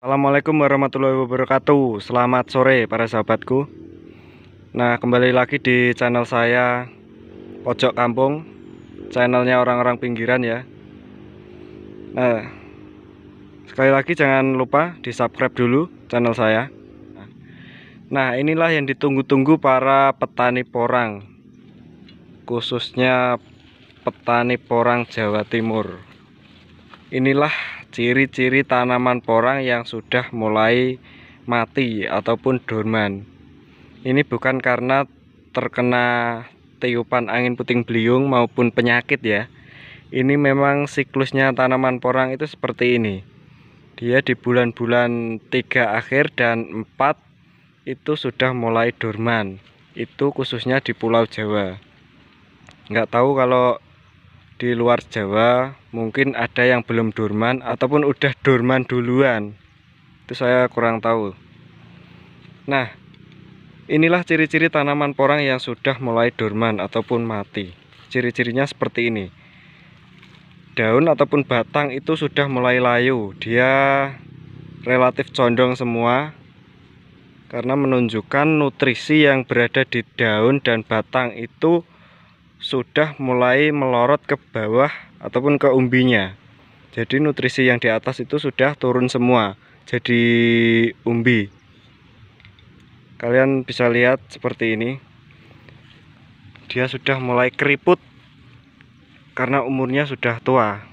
Assalamualaikum warahmatullahi wabarakatuh. Selamat sore para sahabatku. Nah, kembali lagi di channel saya Pojok Kampung, channelnya orang-orang pinggiran ya. Nah, sekali lagi jangan lupa di subscribe dulu channel saya. Nah, inilah yang ditunggu-tunggu para petani porang, khususnya petani porang Jawa Timur. Inilah ciri-ciri tanaman porang yang sudah mulai mati ataupun dorman. Ini bukan karena terkena tiupan angin puting beliung maupun penyakit ya. Ini memang siklusnya tanaman porang itu seperti ini. Dia di bulan-bulan 3 akhir dan 4 itu sudah mulai dorman. Itu khususnya di Pulau Jawa. Nggak tahu kalau di luar Jawa mungkin ada yang belum dorman ataupun udah dorman duluan. Itu saya kurang tahu. Nah, inilah ciri-ciri tanaman porang yang sudah mulai dorman ataupun mati. Ciri-cirinya seperti ini. Daun ataupun batang itu sudah mulai layu. Dia relatif condong semua karena menunjukkan nutrisi yang berada di daun dan batang itu sudah mulai melorot ke bawah ataupun ke umbinya. Jadi nutrisi yang di atas itu sudah turun semua jadi umbi. Kalian bisa lihat seperti ini. Dia sudah mulai keriput karena umurnya sudah tua.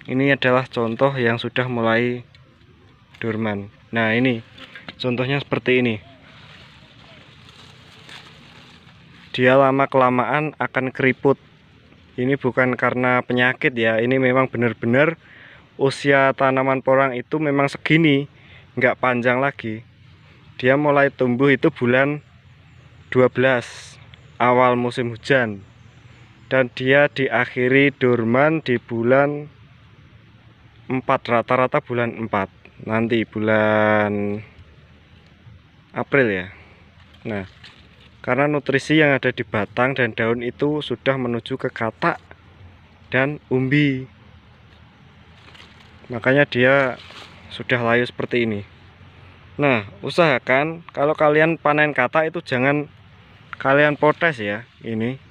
Ini adalah contoh yang sudah mulai dorman. Nah, ini contohnya seperti ini. Dia lama kelamaan akan keriput. Ini bukan karena penyakit ya. Ini memang benar-benar usia tanaman porang itu memang segini, nggak panjang lagi. Dia mulai tumbuh itu bulan 12 awal musim hujan, dan dia diakhiri dorman di bulan 4, rata-rata bulan 4, nanti bulan April ya. Nah, karena nutrisi yang ada di batang dan daun itu sudah menuju ke katak dan umbi, makanya dia sudah layu seperti ini. Nah, usahakan kalau kalian panen katak itu jangan kalian potes ya. Ini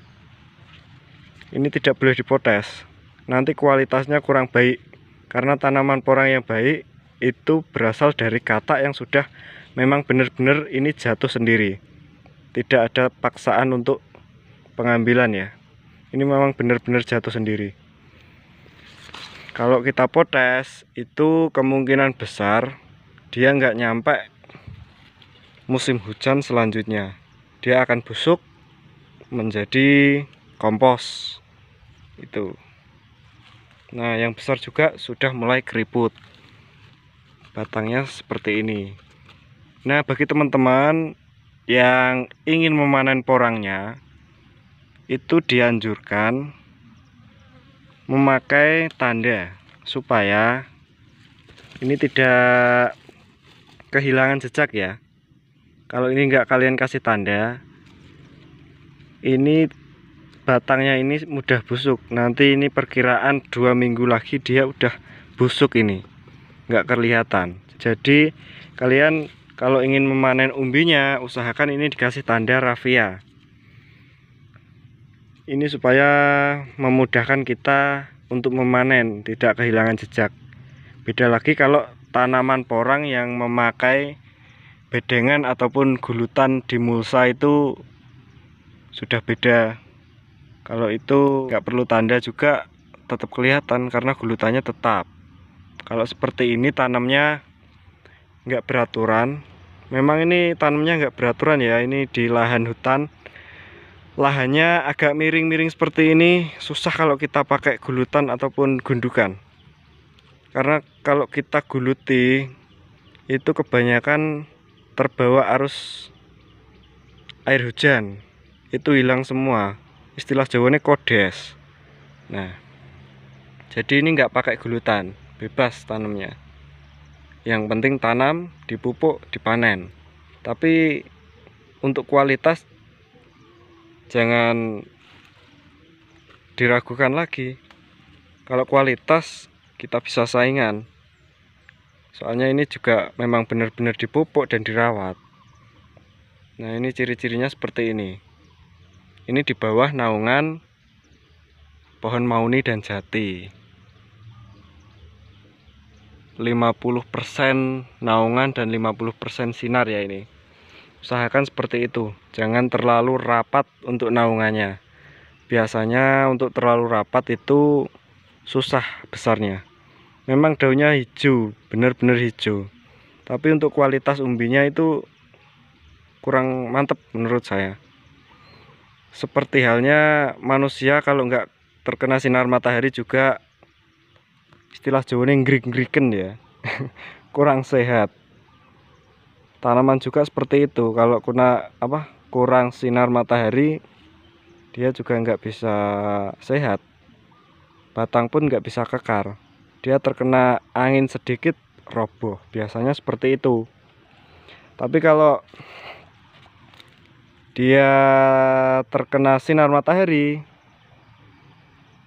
tidak boleh dipotes, nanti kualitasnya kurang baik. Karena tanaman porang yang baik itu berasal dari katak yang sudah memang benar-benar ini jatuh sendiri, tidak ada paksaan untuk pengambilan ya. Ini memang benar-benar jatuh sendiri. Kalau kita potes itu kemungkinan besar dia nggak nyampe musim hujan selanjutnya. Dia akan busuk menjadi kompos itu. Nah, yang besar juga sudah mulai keriput. Batangnya seperti ini. Nah, bagi teman-teman yang ingin memanen porangnya, itu dianjurkan memakai tanda supaya ini tidak kehilangan jejak ya. Kalau ini enggak kalian kasih tanda, ini batangnya ini mudah busuk. Nanti ini perkiraan 2 minggu lagi dia udah busuk, ini enggak kelihatan. Jadi kalian kalau ingin memanen umbinya, usahakan ini dikasih tanda rafia. Ini supaya memudahkan kita untuk memanen, tidak kehilangan jejak. Beda lagi kalau tanaman porang yang memakai bedengan ataupun gulutan di mulsa, itu sudah beda. Kalau itu nggak perlu tanda juga tetap kelihatan karena gulutannya tetap. Kalau seperti ini tanamnya nggak beraturan, memang ini tanamnya nggak beraturan ya. Ini di lahan hutan, lahannya agak miring-miring seperti ini, susah kalau kita pakai gulutan ataupun gundukan. Karena kalau kita guluti itu kebanyakan terbawa arus air hujan, itu hilang semua. Istilah Jawanya kodes. Nah, jadi ini nggak pakai gulutan, bebas tanamnya. Yang penting tanam, dipupuk, dipanen. Tapi untuk kualitas jangan diragukan lagi. Kalau kualitas kita bisa saingan Soalnya ini juga memang benar-benar dipupuk dan dirawat. Nah, ini ciri-cirinya seperti ini. Ini di bawah naungan pohon mauni dan jati. 50% naungan dan 50% sinar ya ini. Usahakan seperti itu. Jangan terlalu rapat untuk naungannya. Biasanya untuk terlalu rapat itu susah besarnya. Memang daunnya hijau, benar-benar hijau. Tapi untuk kualitas umbinya itu kurang mantep menurut saya. Seperti halnya manusia kalau nggak terkena sinar matahari juga istilah Jawanya ngrik-ngriken ya. Kurang sehat. Tanaman juga seperti itu. Kalau kurang sinar matahari, dia juga nggak bisa sehat. Batang pun nggak bisa kekar. Dia terkena angin sedikit roboh. Biasanya seperti itu. Tapi kalau dia terkena sinar matahari,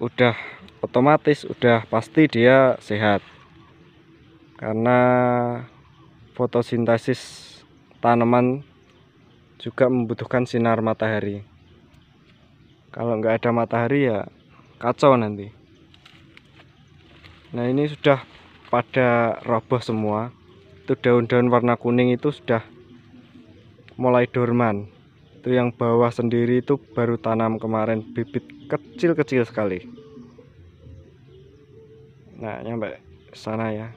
udah otomatis, udah pasti dia sehat. Karena fotosintesis tanaman juga membutuhkan sinar matahari. Kalau nggak ada matahari ya kacau nanti. Nah, ini sudah pada roboh semua. Itu daun-daun warna kuning itu sudah mulai dorman. Itu yang bawah sendiri itu baru tanam kemarin, bibit kecil-kecil sekali. Nah, nyampe sana ya.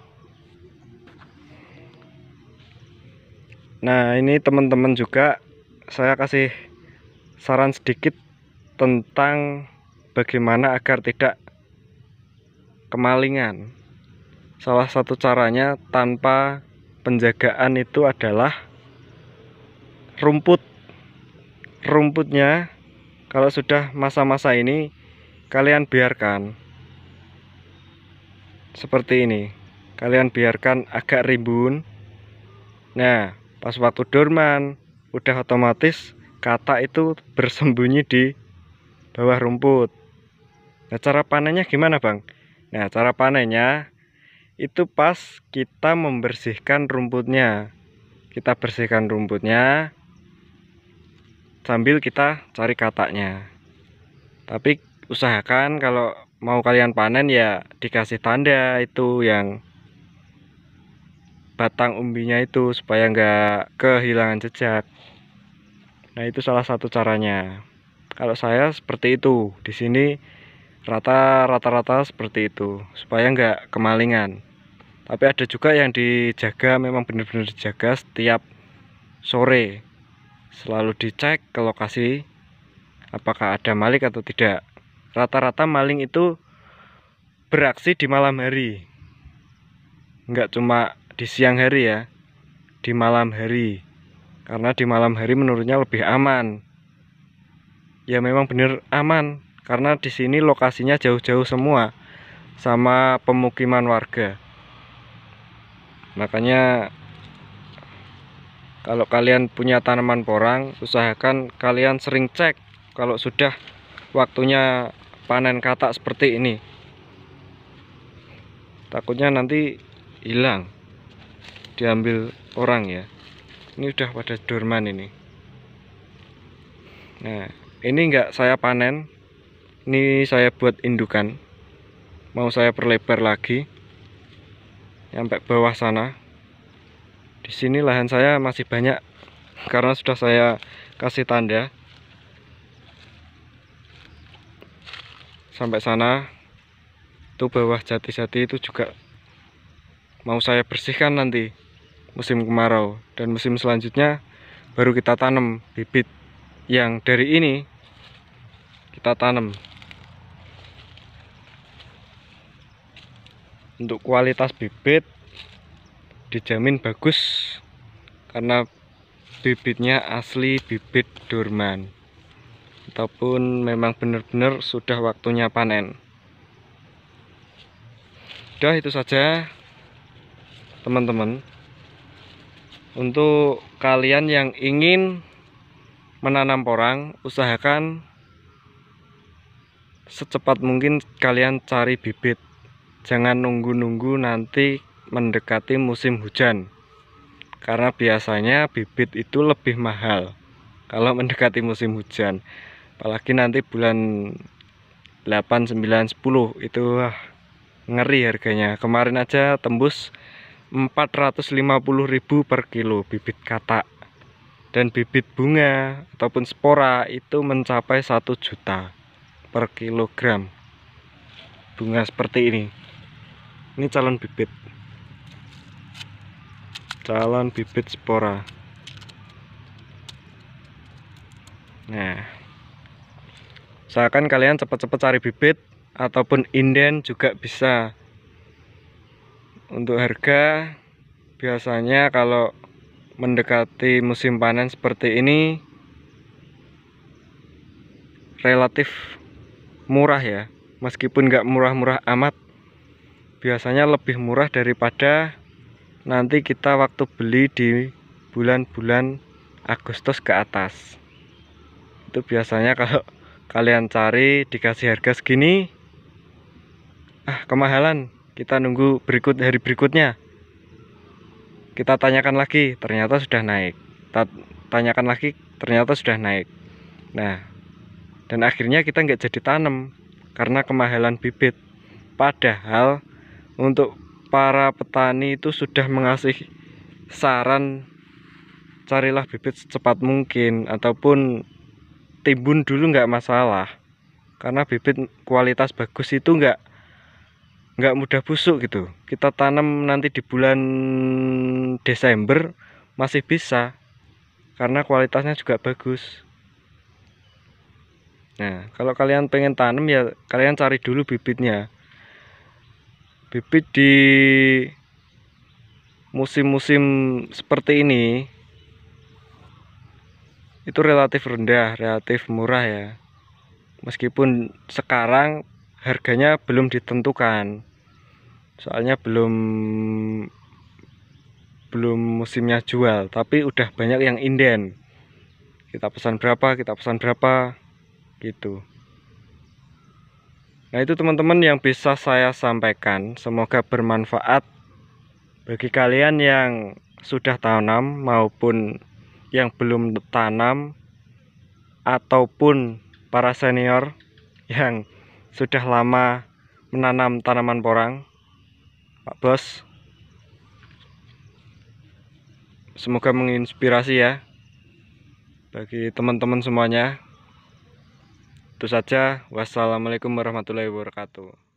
Nah, ini teman-teman juga saya kasih saran sedikit tentang bagaimana agar tidak kemalingan. Salah satu caranya tanpa penjagaan itu adalah rumputnya. Kalau sudah masa-masa ini kalian biarkan seperti ini, kalian biarkan agak rimbun. Nah, pas waktu dorman udah otomatis katak itu bersembunyi di bawah rumput. Nah, cara panennya gimana Bang? Nah, cara panennya itu pas kita membersihkan rumputnya. Kita bersihkan rumputnya sambil kita cari kataknya. Tapi usahakan kalau mau kalian panen ya dikasih tanda itu yang batang umbinya itu supaya nggak kehilangan jejak. Nah, itu salah satu caranya. Kalau saya seperti itu. Di sini rata-rata seperti itu supaya nggak kemalingan. Tapi ada juga yang dijaga, memang benar-benar dijaga setiap sore. Selalu dicek ke lokasi apakah ada maling atau tidak. Rata-rata maling itu beraksi di malam hari. Nggak cuma di siang hari ya, di malam hari. Karena di malam hari menurutnya lebih aman. Ya memang benar aman. Karena di sini lokasinya jauh-jauh semua sama pemukiman warga. Makanya kalau kalian punya tanaman porang, usahakan kalian sering cek kalau sudah waktunya panen katak seperti ini. Takutnya nanti hilang, diambil orang ya. Ini udah pada dorman ini. Nah, ini enggak saya panen. Ini saya buat indukan. Mau saya perlebar lagi sampai bawah sana. Di sini lahan saya masih banyak karena sudah saya kasih tanda. Sampai sana. Itu bawah jati-jati itu juga mau saya bersihkan nanti musim kemarau, dan musim selanjutnya baru kita tanam bibit yang dari ini kita tanam. Untuk kualitas bibit dijamin bagus karena bibitnya asli bibit dorman ataupun memang benar-benar sudah waktunya panen. Udah, itu saja teman-teman. Untuk kalian yang ingin menanam porang, usahakan secepat mungkin kalian cari bibit. Jangan nunggu-nunggu nanti mendekati musim hujan, karena biasanya bibit itu lebih mahal kalau mendekati musim hujan. Apalagi nanti bulan 8, 9, 10 itu ngeri harganya. Kemarin aja tembus 450.000 per kilo bibit katak. Dan bibit bunga ataupun spora itu mencapai 1 juta per kilogram. Bunga seperti ini. Ini calon bibit. Calon bibit spora. Nah, usahakan kalian cepat-cepat cari bibit ataupun inden juga bisa. Untuk harga biasanya kalau mendekati musim panen seperti ini relatif murah ya, meskipun nggak murah-murah amat, biasanya lebih murah daripada nanti kita waktu beli di bulan-bulan Agustus ke atas. Itu biasanya kalau kalian cari dikasih harga segini, kemahalan, kita nunggu hari berikutnya, kita tanyakan lagi ternyata sudah naik, kita tanyakan lagi ternyata sudah naik. Nah, dan akhirnya kita nggak jadi tanam karena kemahalan bibit. Padahal untuk para petani itu sudah mengasih saran, carilah bibit secepat mungkin ataupun timbun dulu nggak masalah, karena bibit kualitas bagus itu nggak mudah busuk gitu. Kita tanam nanti di bulan Desember masih bisa, karena kualitasnya juga bagus. Nah, kalau kalian pengen tanam ya kalian cari dulu bibitnya. Bibit di musim-musim seperti ini itu relatif rendah, relatif murah ya. Meskipun sekarang harganya belum ditentukan, soalnya belum musimnya jual, tapi udah banyak yang inden. Kita pesan berapa gitu. Nah, itu teman-teman yang bisa saya sampaikan, semoga bermanfaat bagi kalian yang sudah tanam maupun yang belum tanam, ataupun para senior yang sudah lama menanam tanaman porang. Pak Bos, semoga menginspirasi ya bagi teman-teman semuanya. Itu saja. Wassalamualaikum warahmatullahi wabarakatuh.